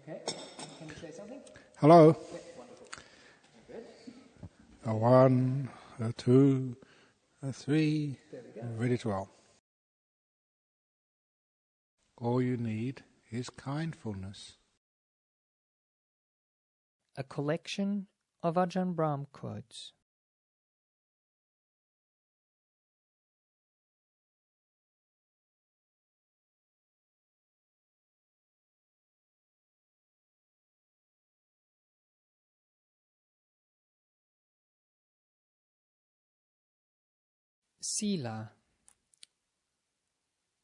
Okay, can you say something? Hello. Yeah, wonderful. Good. A 1, a 2, a 3, There we go. ready to roll. All you need is kindfulness. A collection of Ajahn Brahm quotes. Sīla.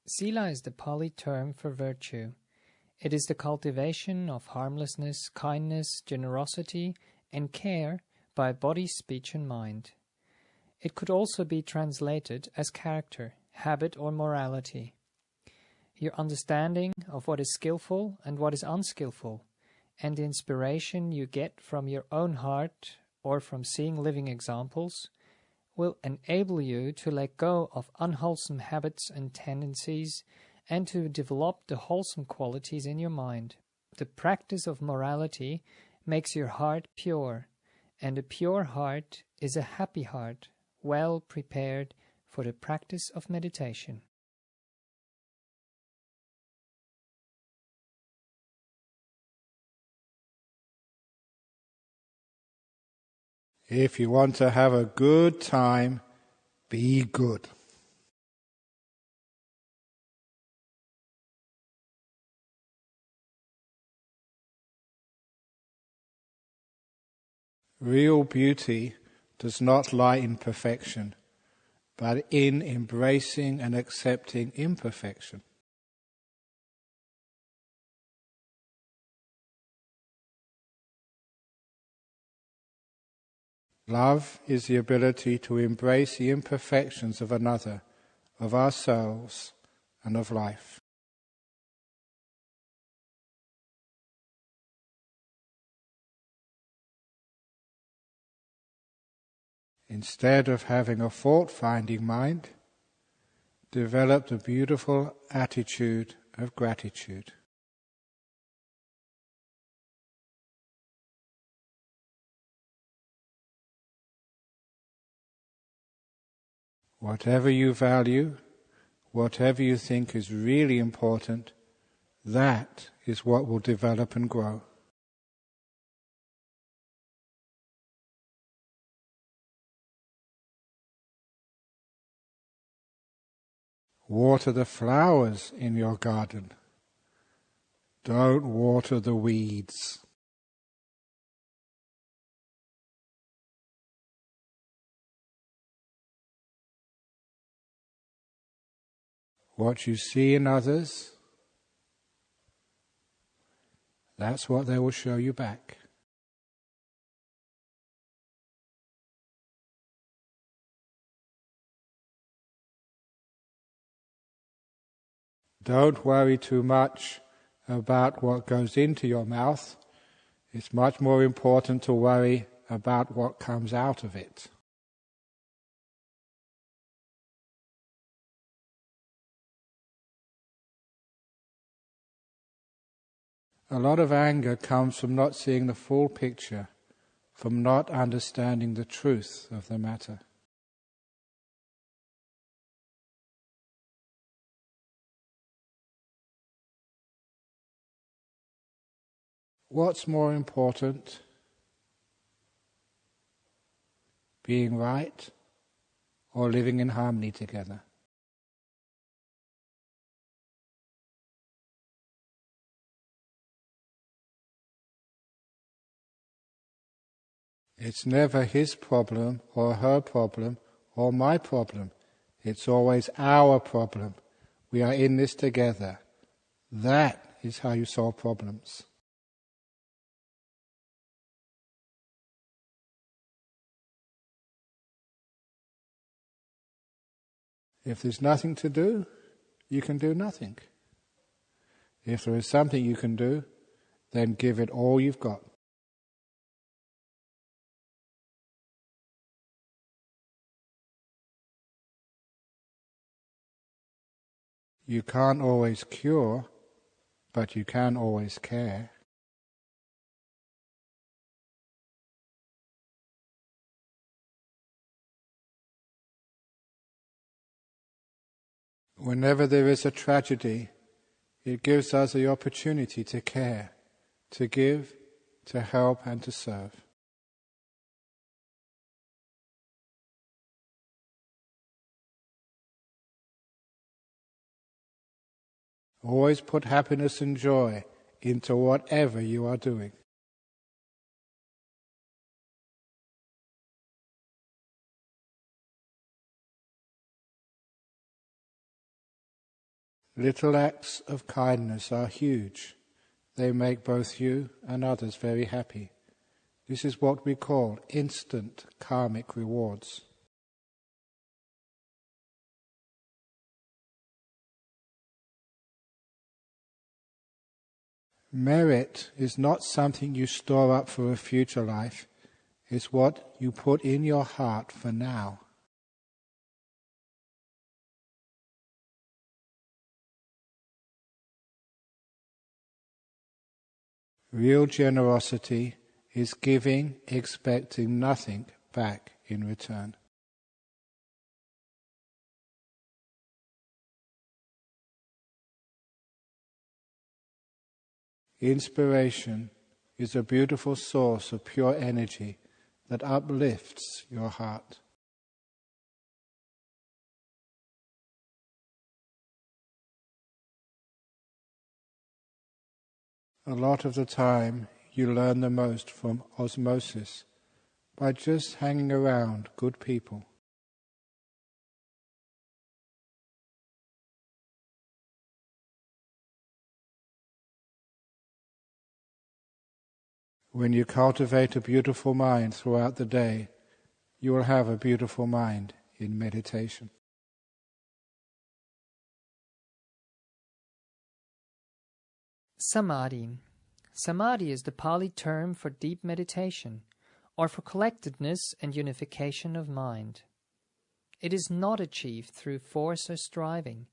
Sīla is the Pali term for virtue. It is the cultivation of harmlessness, kindness, generosity, and care by body, speech, and mind. It could also be translated as character, habit, or morality. Your understanding of what is skillful and what is unskillful, and the inspiration you get from your own heart or from seeing living examples, will enable you to let go of unwholesome habits and tendencies and to develop the wholesome qualities in your mind. The practice of morality makes your heart pure, and a pure heart is a happy heart, well prepared for the practice of meditation. If you want to have a good time, be good. Real beauty does not lie in perfection, but in embracing and accepting imperfection. Love is the ability to embrace the imperfections of another, of ourselves, and of life. Instead of having a fault-finding mind, develop the beautiful attitude of gratitude. Whatever you value, whatever you think is really important, that is what will develop and grow. Water the flowers in your garden. Don't water the weeds. What you see in others, that's what they will show you back. Don't worry too much about what goes into your mouth. It's much more important to worry about what comes out of it. A lot of anger comes from not seeing the full picture, from not understanding the truth of the matter. What's more important? Being right or living in harmony together? It's never his problem or her problem or my problem. It's always our problem. We are in this together. That is how you solve problems. If there's nothing to do, you can do nothing. If there is something you can do, then give it all you've got. You can't always cure, but you can always care. Whenever there is a tragedy, it gives us the opportunity to care, to give, to help and to serve. Always put happiness and joy into whatever you are doing. Little acts of kindness are huge. They make both you and others very happy. This is what we call instant karmic rewards. Merit is not something you store up for a future life. It's what you put in your heart for now. Real generosity is giving, expecting nothing back in return. Inspiration is a beautiful source of pure energy that uplifts your heart. A lot of the time you learn the most from osmosis, by just hanging around good people. When you cultivate a beautiful mind throughout the day, you will have a beautiful mind in meditation. Samādhi. Samādhi is the Pali term for deep meditation, or for collectedness and unification of mind. It is not achieved through force or striving,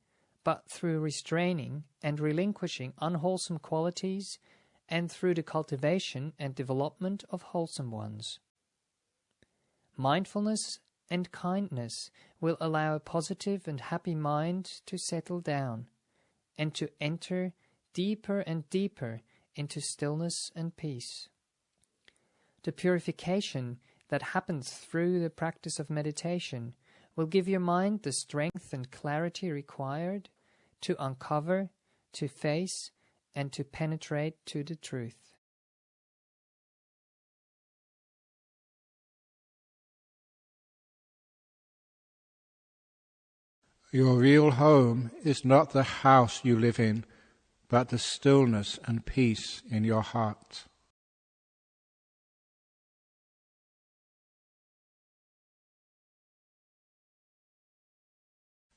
but through restraining and relinquishing unwholesome qualities and through the cultivation and development of wholesome ones. Mindfulness and kindness will allow a positive and happy mind to settle down and to enter deeper and deeper into stillness and peace. The purification that happens through the practice of meditation will give your mind the strength and clarity required to uncover, to face, and to penetrate to the truth. Your real home is not the house you live in, but the stillness and peace in your heart.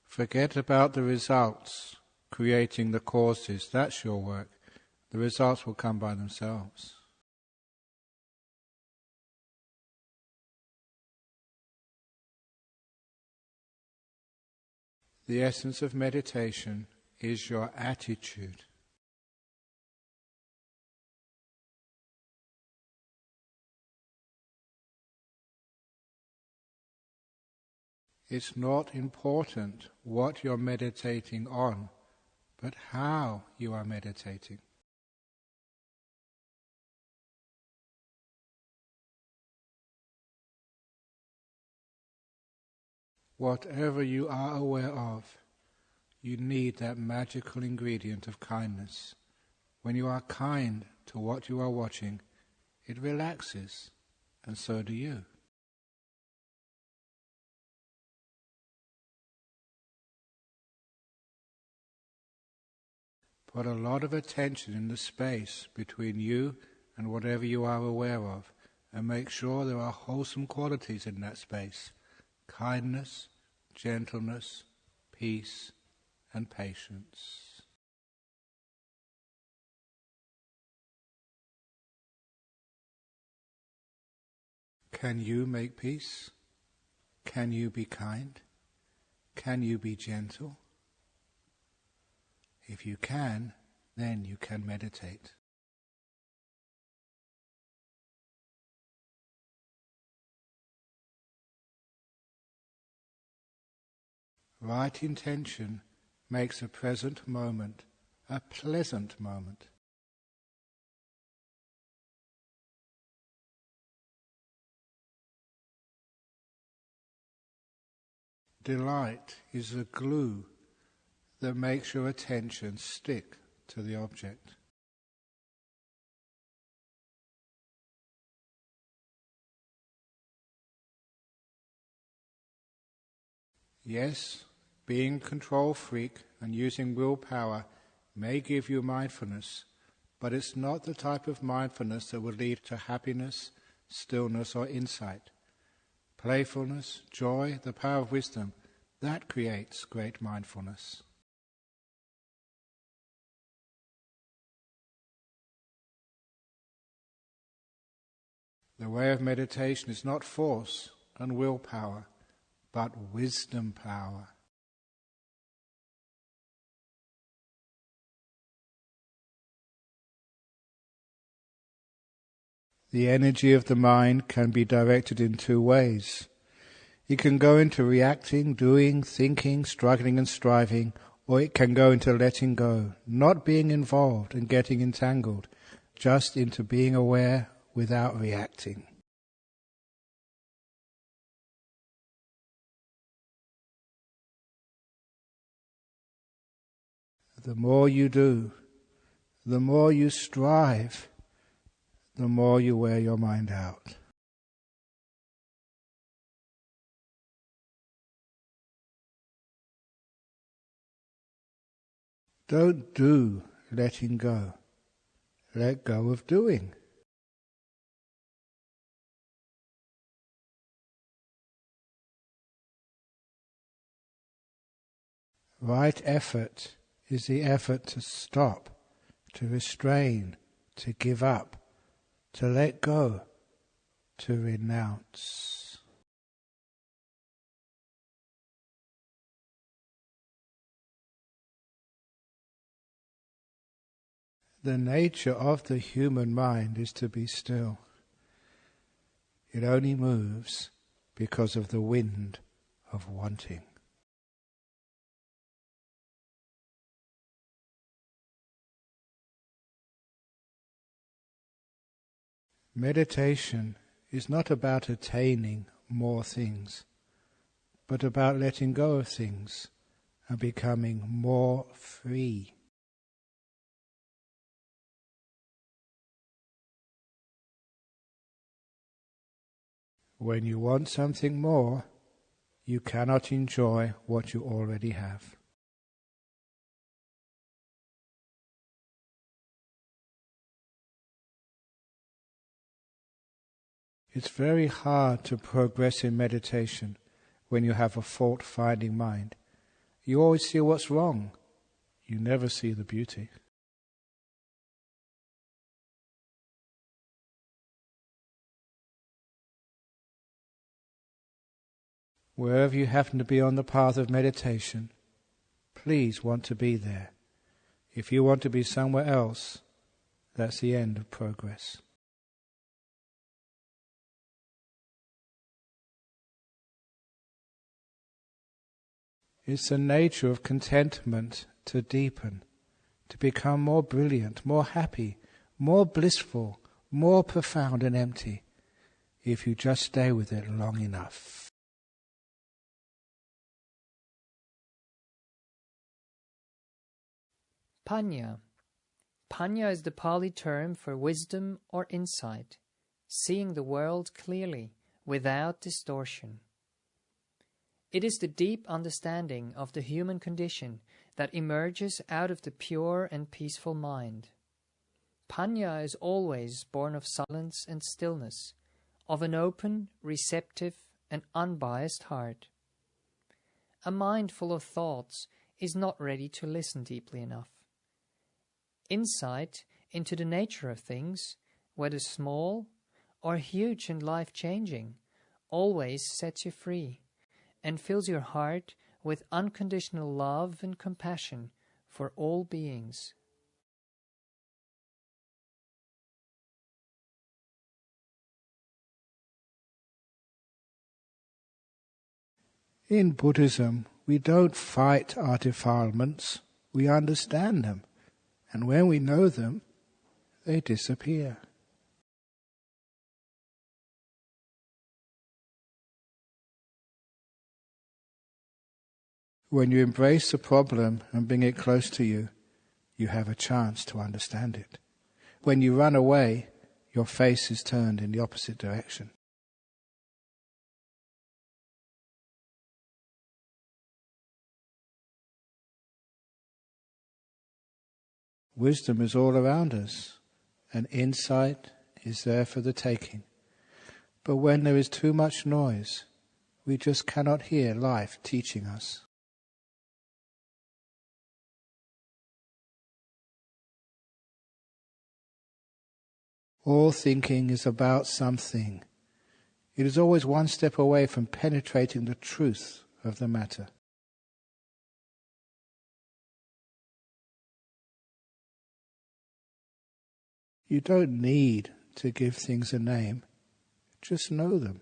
Forget about the results, creating the causes. That's your work. The results will come by themselves. The essence of meditation is your attitude. It's not important what you're meditating on, but how you are meditating. Whatever you are aware of, you need that magical ingredient of kindness. When you are kind to what you are watching, it relaxes, and so do you. Put a lot of attention in the space between you and whatever you are aware of, and make sure there are wholesome qualities in that space: kindness, gentleness, peace, and patience. Can you make peace? Can you be kind? Can you be gentle? If you can, then you can meditate. Right intention makes a present moment a pleasant moment. Delight is a glue that makes your attention stick to the object. Yes, being control freak and using willpower may give you mindfulness, but it's not the type of mindfulness that will lead to happiness, stillness or insight. Playfulness, joy, the power of wisdom, that creates great mindfulness. The way of meditation is not force and willpower, but wisdom power. The energy of the mind can be directed in two ways. It can go into reacting, doing, thinking, struggling and striving, or it can go into letting go, not being involved and getting entangled, just into being aware without reacting. The more you do, the more you strive, the more you wear your mind out. Don't do letting go. Let go of doing. Right effort is the effort to stop, to restrain, to give up, to let go, to renounce. The nature of the human mind is to be still. It only moves because of the wind of wanting. Meditation is not about attaining more things, but about letting go of things and becoming more free. When you want something more, you cannot enjoy what you already have. It's very hard to progress in meditation when you have a fault-finding mind. You always see what's wrong. You never see the beauty. Wherever you happen to be on the path of meditation, please want to be there. If you want to be somewhere else, that's the end of progress. It's the nature of contentment to deepen, to become more brilliant, more happy, more blissful, more profound and empty, if you just stay with it long enough. Pañña. Pañña is the Pali term for wisdom or insight, seeing the world clearly, without distortion. It is the deep understanding of the human condition that emerges out of the pure and peaceful mind. Pañña is always born of silence and stillness, of an open, receptive and unbiased heart. A mind full of thoughts is not ready to listen deeply enough. Insight into the nature of things, whether small or huge and life-changing, always sets you free and fills your heart with unconditional love and compassion for all beings. In Buddhism, we don't fight our defilements, we understand them. And when we know them, they disappear. When you embrace the problem and bring it close to you, you have a chance to understand it. When you run away, your face is turned in the opposite direction. Wisdom is all around us, and insight is there for the taking. But when there is too much noise, we just cannot hear life teaching us. All thinking is about something. It is always one step away from penetrating the truth of the matter. You don't need to give things a name, just know them.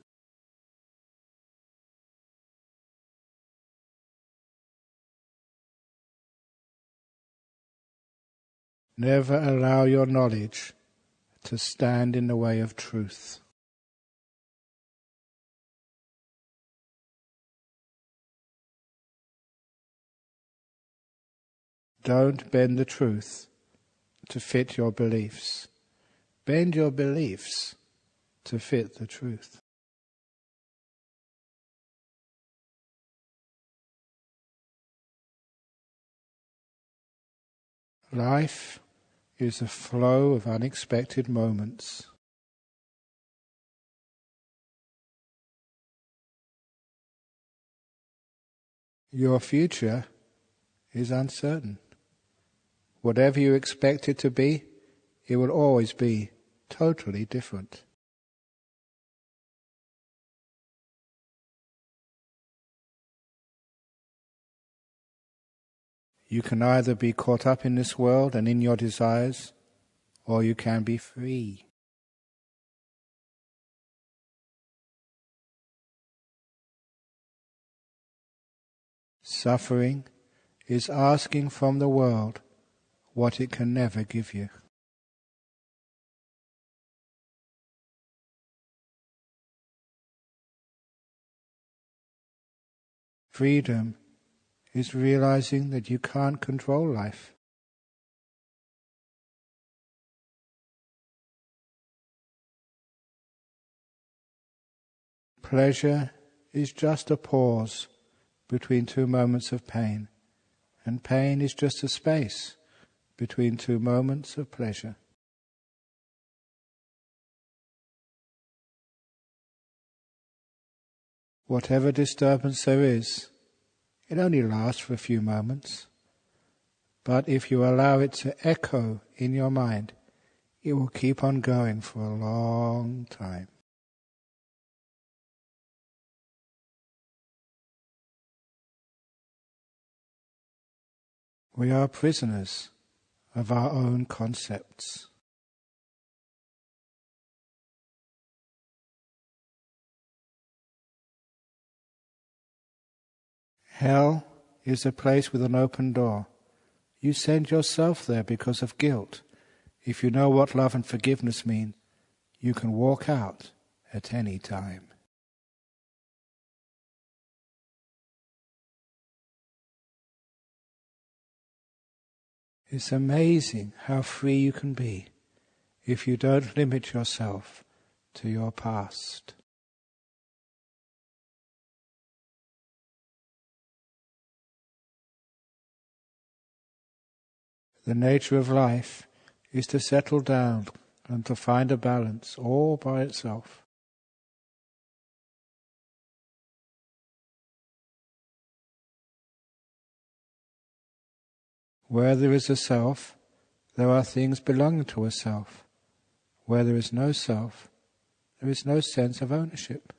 Never allow your knowledge to stand in the way of truth. Don't bend the truth to fit your beliefs. Bend your beliefs to fit the truth. Life is a flow of unexpected moments. Your future is uncertain. Whatever you expect it to be, it will always be totally different. You can either be caught up in this world and in your desires, or you can be free. Suffering is asking from the world what it can never give you. Freedom is realizing that you can't control life. Pleasure is just a pause between two moments of pain, and pain is just a space between two moments of pleasure. Whatever disturbance there is, it only lasts for a few moments. But if you allow it to echo in your mind, it will keep on going for a long time. We are prisoners of our own concepts. Hell is a place with an open door. You send yourself there because of guilt. If you know what love and forgiveness mean, you can walk out at any time. It's amazing how free you can be if you don't limit yourself to your past. The nature of life is to settle down and to find a balance all by itself. Where there is a self, there are things belonging to a self. Where there is no self, there is no sense of ownership.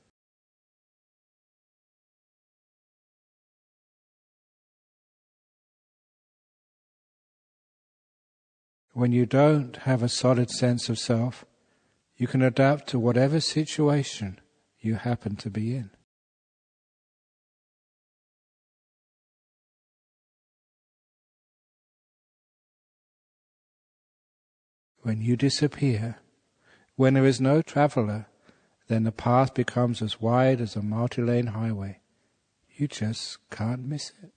When you don't have a solid sense of self, you can adapt to whatever situation you happen to be in. When you disappear, when there is no traveller, then the path becomes as wide as a multi-lane highway. You just can't miss it.